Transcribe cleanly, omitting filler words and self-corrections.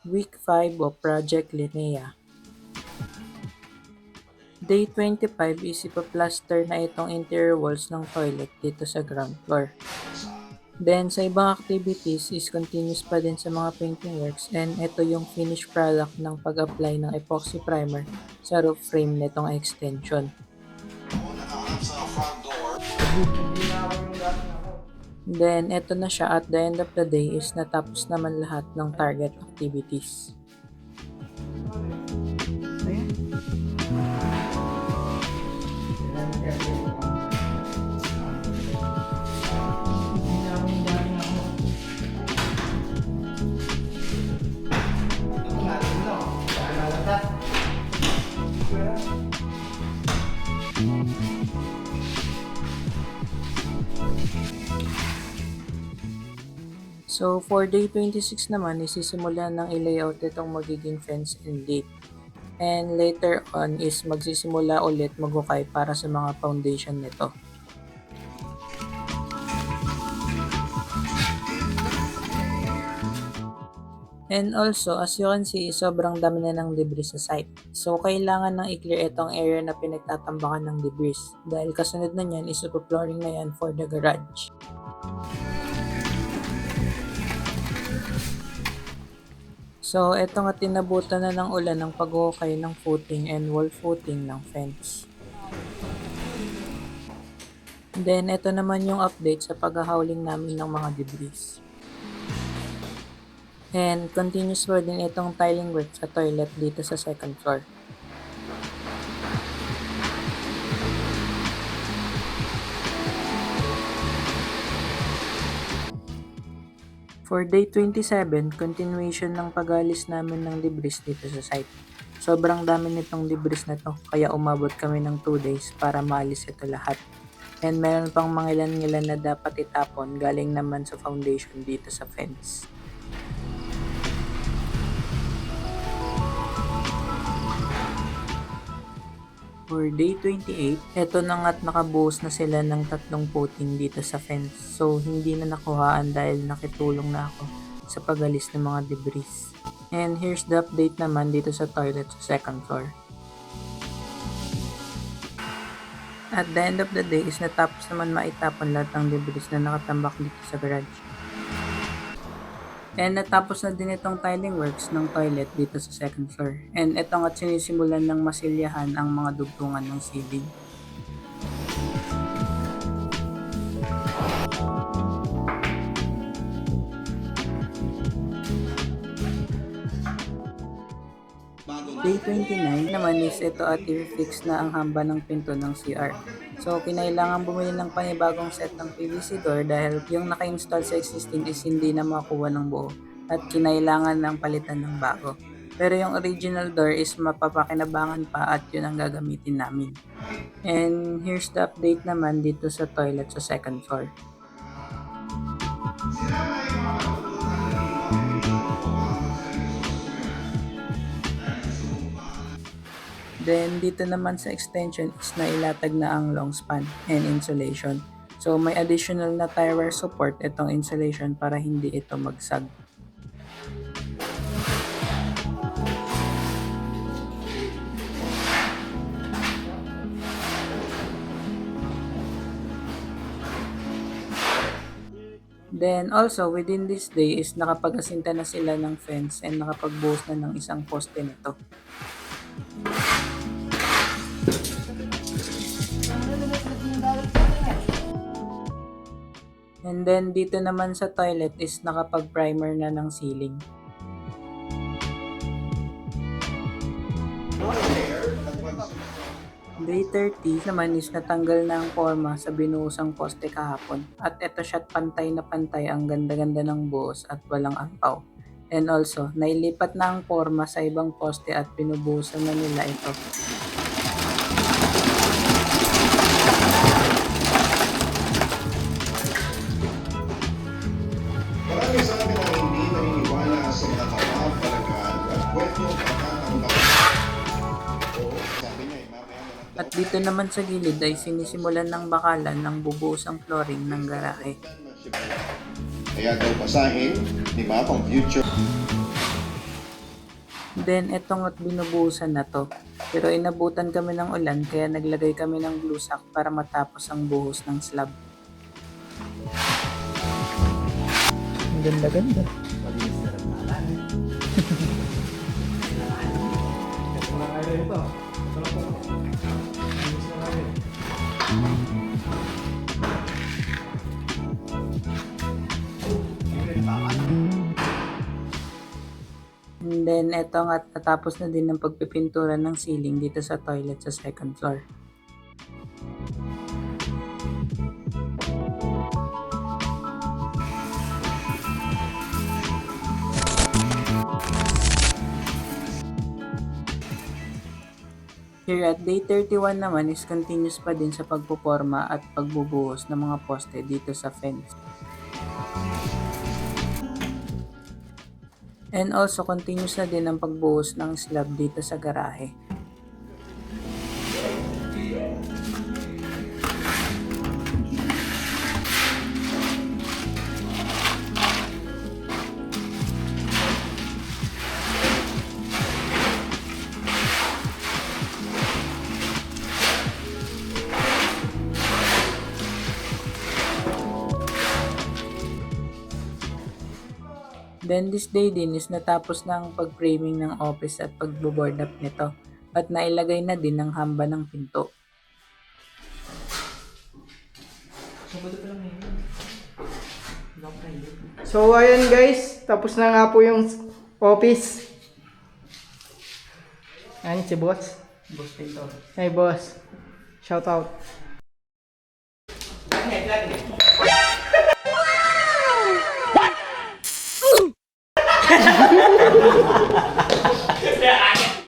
Week 5 of Project Linnea. Day 25 is ipa-plaster na itong interior walls ng toilet dito sa ground floor. Then sa ibang activities is continuous pa din sa mga painting works, and ito yung finished product ng pag-apply ng epoxy primer sa roof frame nitong extension. Then ito na siya, at the end of the day is natapos naman lahat ng target activities. So for day 26 naman, isisimulan ng i-layout itong magiging fence and gate. And later on is magsisimula ulit maghukay para sa mga foundation nito. And also, as you can see, sobrang dami na ng debris sa site. So, kailangan nang i-clear itong area na pinagtatambakan ng debris. Dahil kasunod na niyan is flooring na yan for the garage. So, eto nga, tinabutan na ng ulan ng pag-hukay ng footing and wall footing ng fence. Then, eto naman yung update sa paghahauling namin ng mga debris. And continuous pa din itong tiling work sa toilet dito sa second floor. For day 27, continuation ng pag-alis namin ng debris dito sa site. Sobrang dami nitong debris na to, kaya umabot kami ng 2 days para maalis ito lahat. And meron pang mga ilan-ilan na dapat itapon galing naman sa foundation dito sa fence. For day 28, eto na nga't nakabuhos na sila ng 3 footing dito sa fence. So, hindi na nakuhaan dahil nakitulong na ako sa pag-alis ng mga debris. And here's the update naman dito sa toilet sa second floor. At the end of the day is natapos naman maitapon lahat ng debris na nakatambak dito sa garage. And natapos na din itong tiling works ng toilet dito sa second floor. And ito nga't sinisimulan ng masilyahan ang mga dugtungan ng ceiling. Day 29 naman is ito at i-fix na ang hamba ng pinto ng CR. So, kinailangan bumili ng panibagong set ng PVC door dahil yung naka-install sa existing is hindi na makuha ng buo at kinailangan ng palitan ng bago. Pero yung original door is mapapakinabangan pa at yun ang gagamitin namin. And here's the update naman dito sa toilet sa second floor. Then dito naman sa extension is nailatag na ang long span and insulation. So may additional na tie wire support itong insulation para hindi ito magsag. Then also within this day is nakapag-asinta na sila ng fence and nakapagbuhos na ng isang poste nito. And then dito naman sa toilet is nakapag-primer na ng ceiling. Day 30 naman is natanggal na ang forma sa binuhosang poste kahapon. At eto siya't pantay na pantay, ang ganda-ganda ng buhos at walang ampaw. And also, nailipat na ang forma sa ibang poste at binubuhusan na nila ito. Marami sa amin ang hindi naniniwala sa mga tawag talaga at kwento sabi niya, mamaya na lang At dito naman sa gilid ay sinisimulan ng bakalan ng bubuhos ang flooring ng garahe. kaya daw basahin, di ba, pang future. Then, etong at binubuhusan na to. Pero inabutan kami ng ulan kaya naglagay kami ng blue sack para matapos ang buhos ng slab. Ang ganda-ganda. And then, eto nga, natapos na din ang pagpipintura ng ceiling dito sa toilet sa second floor. Here at day 31 naman is continuous pa din sa pagpuporma at pagbubuhos ng mga poste dito sa fence. And also continuous na din ang pagbuhos ng slab dito sa garahe. Then this day din is natapos na ang pag-framing ng office at pagbo-board up nito at nailagay na din ang hamba ng pinto. So ayun guys, tapos na nga po yung office. Ayan si boss. Boss pinto. Hey boss. Shout out.